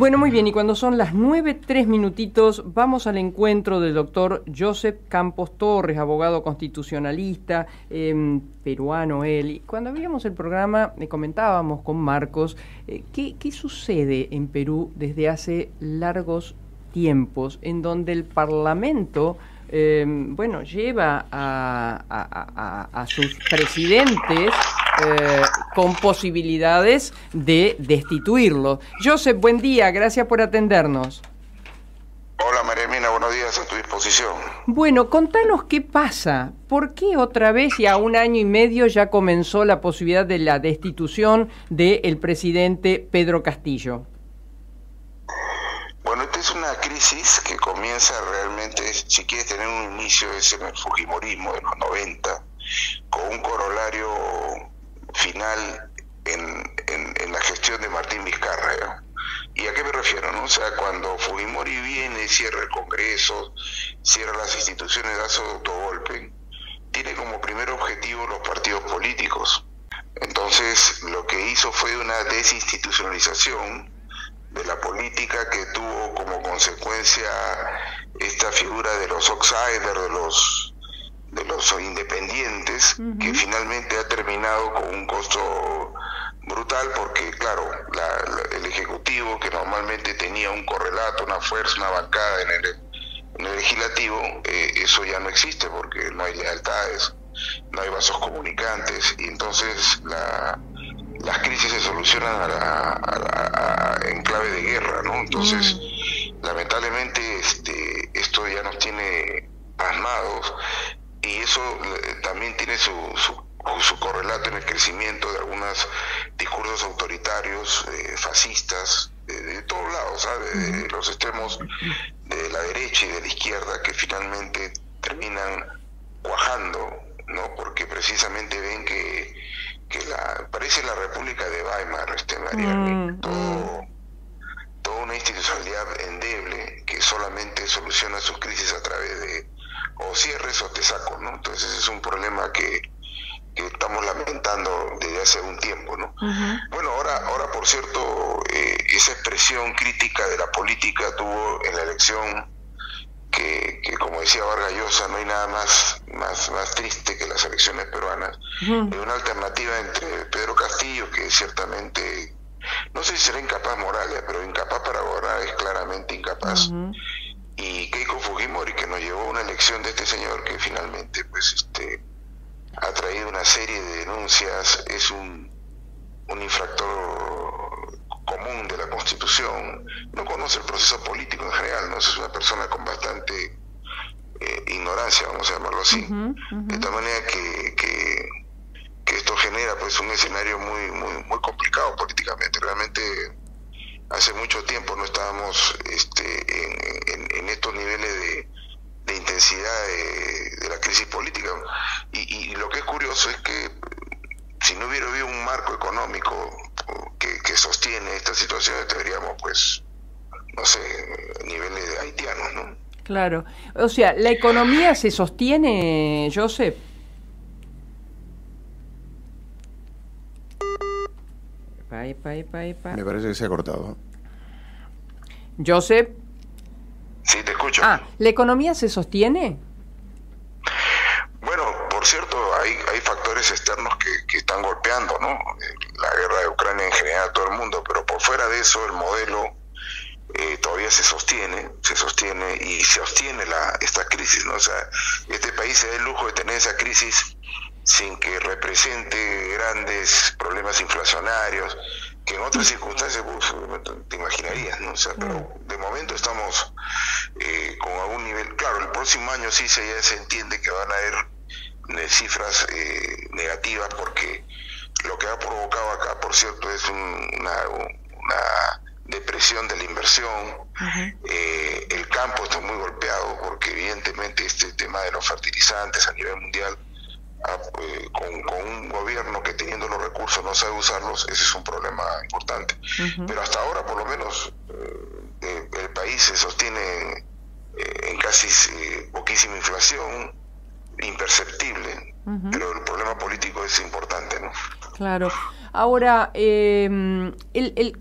Bueno, muy bien, y cuando son las 9:03, vamos al encuentro del doctor Josep Campos Torres, abogado constitucionalista, peruano él. Y cuando abríamos el programa, comentábamos con Marcos qué sucede en Perú desde hace largos tiempos, en donde el Parlamento lleva a sus presidentes con posibilidades de destituirlo. Josep, buen día, gracias por atendernos. Hola María Hermina, buenos días, a tu disposición. Bueno, contanos qué pasa. ¿Por qué otra vez y a 1 año y medio ya comenzó la posibilidad de la destitución del presidente Pedro Castillo? Bueno, esta es una crisis que comienza realmente, si quieres tener un inicio, es en el fujimorismo de los 90, con un corolario final en la gestión de Martín Vizcarra. ¿Y a qué me refiero, no? O sea, cuando Fujimori viene, cierra el Congreso, cierra las instituciones, da su autogolpe, tiene como primer objetivo los partidos políticos. Entonces, lo que hizo fue una desinstitucionalización de la política que tuvo como consecuencia esta figura de los outsiders, de los independientes, que finalmente ha terminado con un costo brutal, porque claro, el Ejecutivo, que normalmente tenía un correlato, una fuerza, una bancada en el Legislativo, eso ya no existe porque no hay lealtades, no hay vasos comunicantes, y entonces las crisis se solucionan en clave de guerra, ¿no? Entonces, lamentablemente, esto ya nos tiene pasmados, y eso también tiene su correlato en el crecimiento de algunos discursos autoritarios, fascistas, de todos lados, ¿sabes? De los extremos de la derecha y de la izquierda, que finalmente terminan cuajando, ¿no? Porque precisamente ven que parece la República de Weimar, María, toda una institucionalidad endeble que solamente soluciona sus crisis a través de o cierres o te saco, ¿no? Entonces es un problema que estamos lamentando desde hace un tiempo, ¿no? Bueno, ahora por cierto, esa expresión crítica de la política tuvo en la elección que como decía Vargas Llosa, no hay nada más triste que las elecciones peruanas. Hay una alternativa entre Pedro Castillo, que ciertamente, no sé si será incapaz Morales, pero incapaz para gobernar, es claramente incapaz, y Keiko Fujimori, que nos llevó a una elección de este señor que finalmente ha traído una serie de denuncias, es un infractor común de la Constitución, no conoce el proceso político en general, ¿no? Es una persona con bastante ignorancia, vamos a llamarlo así, de tal manera que esto genera pues un escenario muy complicado políticamente. Realmente hace mucho tiempo no estábamos en estos niveles de intensidad de la crisis política, y lo que es curioso es que si no hubiera habido un marco económico que sostiene esta situación, estaríamos pues, no sé, niveles de haitianos, ¿no? Claro, o sea, ¿la economía se sostiene, Josep? Me parece que se ha cortado. Josep. Sí, te escucho. ¿La economía se sostiene? Bueno, por cierto, hay factores externos que están golpeando, ¿no? La guerra de Ucrania en general a todo el mundo, pero por fuera de eso el modelo todavía se sostiene y se sostiene esta crisis, ¿no? O sea, este país se da el lujo de tener esa crisis sin que represente grandes problemas inflacionarios, que en otras circunstancias te imaginarías, ¿no? O sea, pero de momento estamos con algún nivel. Claro, el próximo año sí ya se entiende que van a haber cifras negativas, porque lo que ha provocado acá, por cierto, es una depresión de la inversión. El campo está muy golpeado porque evidentemente este tema de los fertilizantes a nivel mundial, con un gobierno que teniendo los recursos no sabe usarlos, ese es un problema importante. Pero hasta ahora por lo menos el país se sostiene en casi poquísima inflación, imperceptible, pero el problema político es importante, ¿no? Claro. Ahora,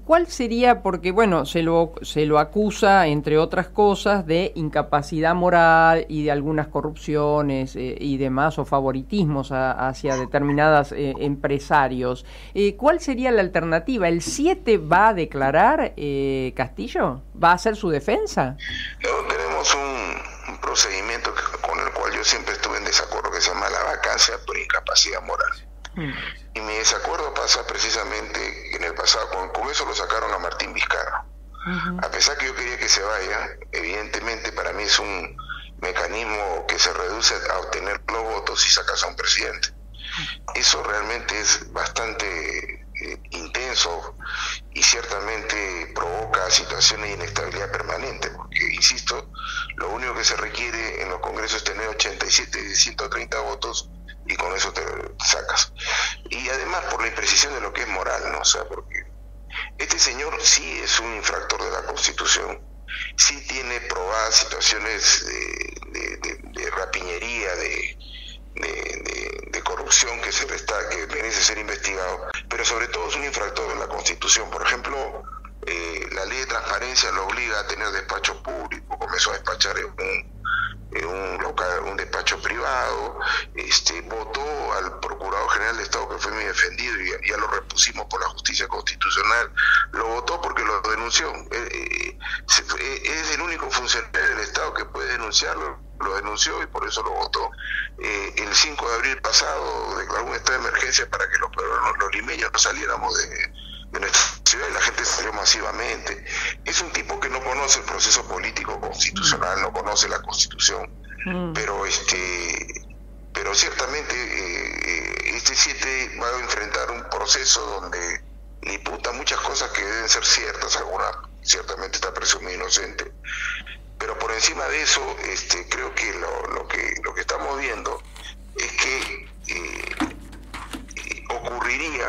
¿cuál sería? Porque, bueno, se lo acusa, entre otras cosas, de incapacidad moral y de algunas corrupciones y demás, o favoritismos hacia determinados empresarios. ¿Cuál sería la alternativa? ¿El 7 va a declarar Castillo? ¿Va a hacer su defensa? Tenemos un procedimiento con el cual yo siempre estuve en desacuerdo, que se llama la vacancia por incapacidad moral. Y mi desacuerdo pasa precisamente en el pasado, con eso lo sacaron a Martín Vizcarra. A pesar que yo quería que se vaya, evidentemente para mí es un mecanismo que se reduce a obtener los votos y sacas a un presidente. Eso realmente es bastante intenso y ciertamente provoca situaciones de inestabilidad permanente, porque, insisto, lo único que se requiere en los congresos es tener 87 de 130 votos y con eso te sacas. Y además por la imprecisión de lo que es moral, ¿no? O sea, porque este señor sí es un infractor de la Constitución, sí tiene probadas situaciones de rapiñería, de corrupción que merece ser investigado, pero sobre todo es un infractor de la Constitución. Por ejemplo, la ley de transparencia lo obliga a tener despacho público, comenzó a despachar en un local, un despacho privado, votó al Procurador General de Estado, que fue muy defendido, y ya lo repusimos por la justicia constitucional, lo votó porque lo denunció. Es el único funcionario del Estado que puede denunciarlo, lo denunció y por eso lo votó. El 5 de abril pasado declaró un estado de emergencia para que los limeños no saliéramos de nuestra ciudad y la gente salió masivamente. Es un tipo que no conoce el proceso político constitucional, no conoce la Constitución, pero ciertamente este 7 va a enfrentar un proceso donde le imputan muchas cosas que deben ser ciertas, algunas ciertamente está presumido inocente, pero por encima de eso creo que lo que estamos viendo es que ocurriría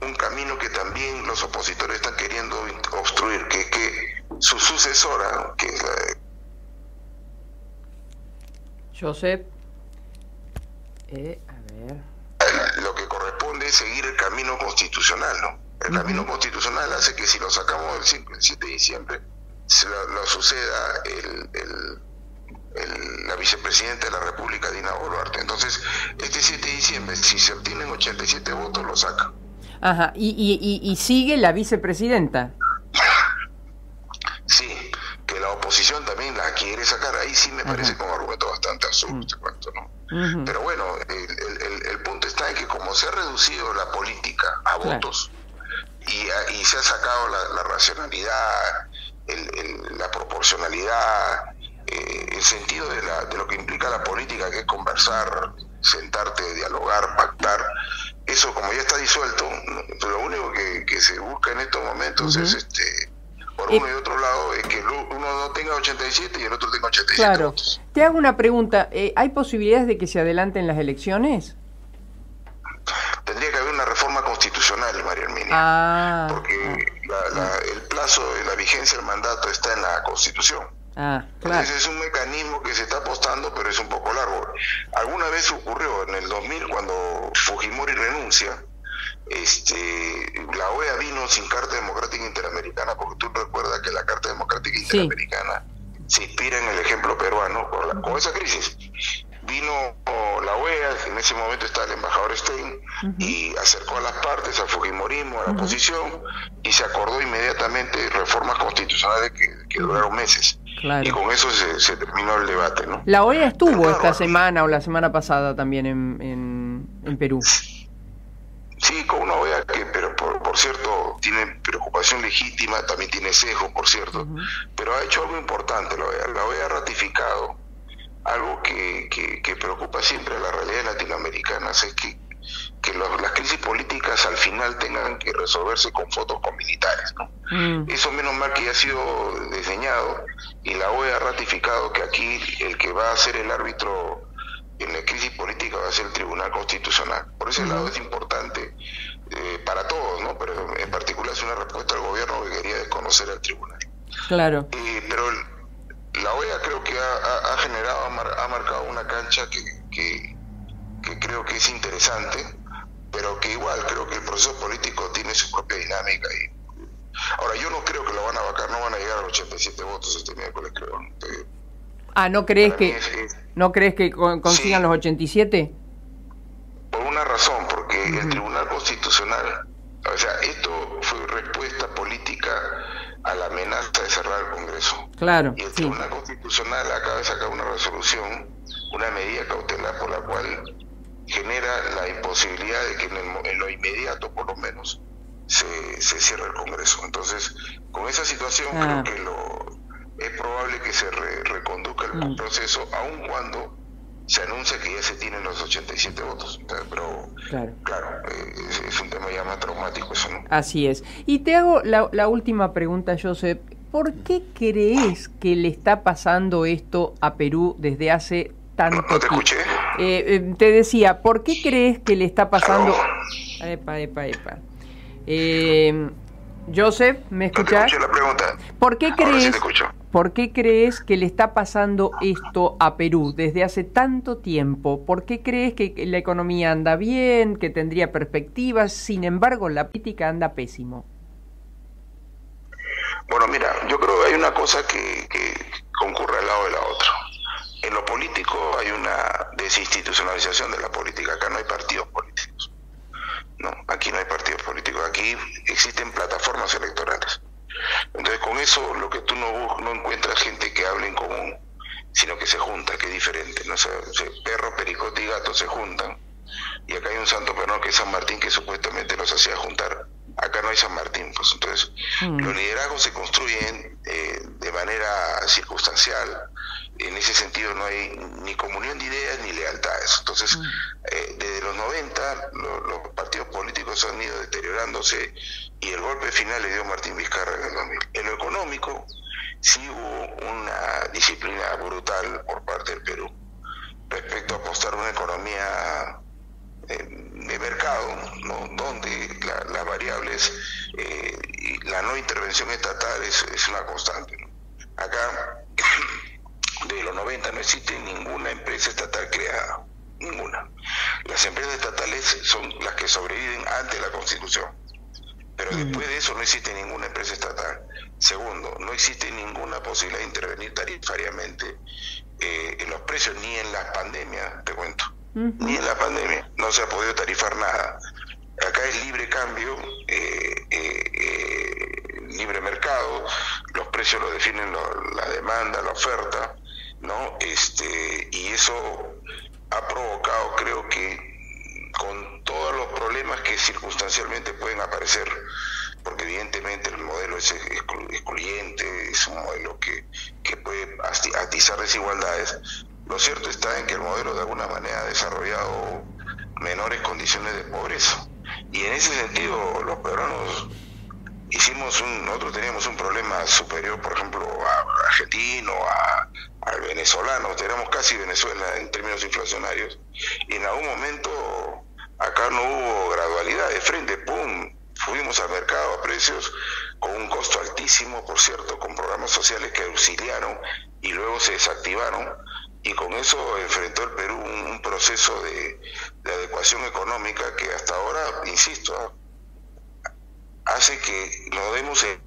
un camino que también los opositores están queriendo obstruir, que es que su sucesora, que es la de Josep, lo que corresponde es seguir el camino constitucional, ¿no? El camino constitucional hace que si lo sacamos el 7 de diciembre, lo suceda la vicepresidenta de la República, Dina Boluarte. Entonces, este 7 de diciembre, si se obtienen 87 votos, lo saca. Ajá, y sigue la vicepresidenta. Sí, que la oposición también la quiere sacar, ahí sí me parece como argumento bastante absurdo, te cuento, ¿no? Pero bueno, el punto está en que como se ha reducido la política a votos y se ha sacado la racionalidad, la proporcionalidad, el sentido de lo que implica la política, que es conversar, sentarte, dialogar, pactar, eso como ya está disuelto, lo único que se busca en estos momentos es por uno y otro lado es que uno no tenga 87 y el otro tenga 87 votos. Te hago una pregunta, ¿hay posibilidades de que se adelanten las elecciones? Tendría que haber una reforma constitucional, María Herminia, porque el plazo de la vigencia del mandato está en la Constitución. Claro. Entonces es un mecanismo que se está apostando, pero es un poco largo. Alguna vez ocurrió en el 2000 cuando Fujimori renuncia, la OEA vino sin Carta Democrática Interamericana, porque tú recuerdas que la Carta Democrática Interamericana se inspira en el ejemplo peruano con esa crisis. Vino la OEA, en ese momento estaba el embajador Stein, y acercó a las partes, al fujimorismo, a la oposición, y se acordó inmediatamente reformas constitucionales que duraron meses. Claro. Y con eso se terminó el debate, ¿no? La OEA estuvo esta semana o la semana pasada también en Perú. Sí, con una OEA que, pero por cierto, tiene preocupación legítima, también tiene sesgo, por cierto, pero ha hecho algo importante la OEA. La OEA ha ratificado algo que preocupa siempre a la realidad latinoamericana, es que las crisis políticas al final tengan que resolverse con fotos con militares, ¿no? Eso menos mal que ya ha sido diseñado, y la OEA ha ratificado que aquí el que va a ser el árbitro en la crisis política va a ser el Tribunal Constitucional. Por ese lado es importante para todos, ¿no? Pero en particular es una respuesta al gobierno que quería desconocer al tribunal. Claro. Pero la OEA creo que ha marcado una cancha que creo que es interesante, pero porque igual creo que el proceso político tiene su propia dinámica. Ahora, yo no creo que lo van a vacar, no van a llegar a los 87 votos este miércoles, creo. ¿No crees que consigan los 87? Por una razón, porque el Tribunal Constitucional, o sea, esto fue respuesta política a la amenaza de cerrar el Congreso. Claro. Y el Tribunal Constitucional acaba de sacar una resolución, una medida cautelar por la cual genera la imposibilidad de que en lo inmediato, por lo menos, se cierre el Congreso. Entonces, con esa situación creo que es probable que se reconduzca el proceso, aun cuando se anuncia que ya se tienen los 87 votos. Pero claro, es un tema ya más traumático eso, ¿no? Así es. Y te hago la última pregunta, Josep. ¿Por qué crees que le está pasando esto a Perú desde hace tanto tiempo? No te escuché. Te decía, ¿por qué crees que le está pasando? Epa. Joseph, ¿me escuchas? No te escuché la pregunta. ¿Por qué crees? Ahora sí te escucho. ¿Por qué crees que le está pasando esto a Perú desde hace tanto tiempo? ¿Por qué crees que la economía anda bien, que tendría perspectivas, sin embargo la política anda pésimo? Bueno, mira, yo creo que hay una cosa que concurre al lado de la otra. En lo político hay una desinstitucionalización de la política. Acá no hay partidos políticos. No, aquí no hay partidos políticos. Aquí existen plataformas electorales. Entonces, con eso, lo que tú no encuentras gente que hable en común, sino que se junta, que es diferente, ¿no? O sea, perro, pericote y gato se juntan, y acá hay un santo perro que es San Martín, que supuestamente los hacía juntar. Acá no hay San Martín, pues entonces los liderazgos se construyen de manera circunstancial. En ese sentido no hay ni comunión de ideas ni lealtades. Entonces, desde los 90 los partidos políticos han ido deteriorándose, y el golpe final le dio Martín Vizcarra en el 2000. En lo económico sí hubo una disciplina brutal por parte del Perú respecto a apostar una economía de mercado, ¿no? Donde las variables y la no intervención estatal es una constante, ¿no? Acá de los 90 no existe ninguna empresa estatal creada, ninguna. Las empresas estatales son las que sobreviven ante la Constitución, pero después de eso no existe ninguna empresa estatal. Segundo, no existe ninguna posibilidad de intervenir tarifariamente en los precios, ni en las pandemias, te cuento. Ni en la pandemia no se ha podido tarifar nada. Acá es libre cambio, libre mercado, los precios los definen la demanda, la oferta, ¿no? Y eso ha provocado, creo que, con todos los problemas que circunstancialmente pueden aparecer, porque evidentemente el modelo es excluyente, es un modelo que puede atizar desigualdades. Lo cierto está en que el modelo de alguna manera ha desarrollado menores condiciones de pobreza, y en ese sentido los peruanos nosotros teníamos un problema superior, por ejemplo, a argentino, al venezolano. Teníamos casi Venezuela en términos inflacionarios, y en algún momento acá no hubo gradualidad, de frente, ¡pum!, fuimos al mercado a precios con un costo altísimo, por cierto, con programas sociales que auxiliaron y luego se desactivaron, y con eso enfrentó el Perú un proceso de adecuación económica que hasta ahora, insisto, hace que nos demos el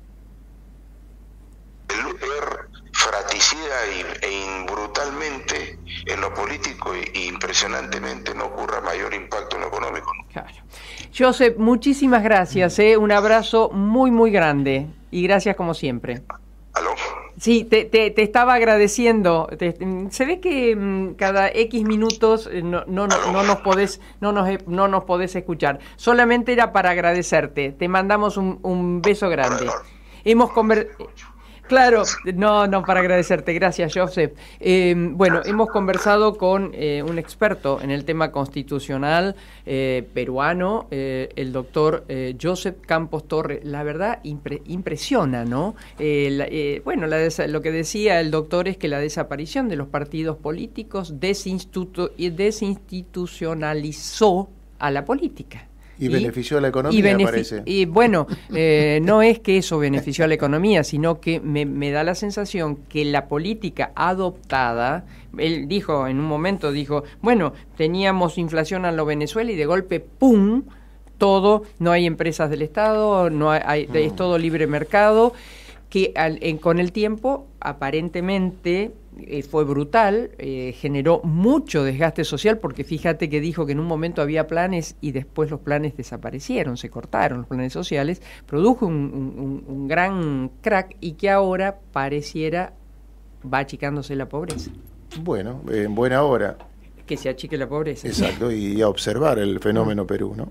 lugar fratricida e brutalmente en lo político, y impresionantemente no ocurra mayor impacto en lo económico, ¿no? Claro. Josep, muchísimas gracias, un abrazo muy, muy grande, y gracias como siempre. ¿Aló? Sí, te estaba agradeciendo. Se ve que cada X minutos no nos podés escuchar. Solamente era para agradecerte. Te mandamos un beso grande. Claro, no, para agradecerte. Gracias, Josep. Hemos conversado con un experto en el tema constitucional peruano, el doctor Josep Campos Torres. La verdad, impresiona, ¿no? Lo que decía el doctor es que la desaparición de los partidos políticos desinstitucionalizó a la política. Y benefició a la economía, parece. Y bueno, no es que eso benefició a la economía, sino que me da la sensación que la política adoptada, él dijo, en un momento dijo, bueno, teníamos inflación a lo Venezuela y de golpe, ¡pum!, todo, no hay empresas del Estado, es todo libre mercado, que con el tiempo aparentemente fue brutal, generó mucho desgaste social, porque fíjate que dijo que en un momento había planes y después los planes desaparecieron, se cortaron los planes sociales, produjo un gran crack y que ahora pareciera va achicándose la pobreza. Bueno, en buena hora. Que se achique la pobreza. Exacto, y a observar el fenómeno Perú, ¿no?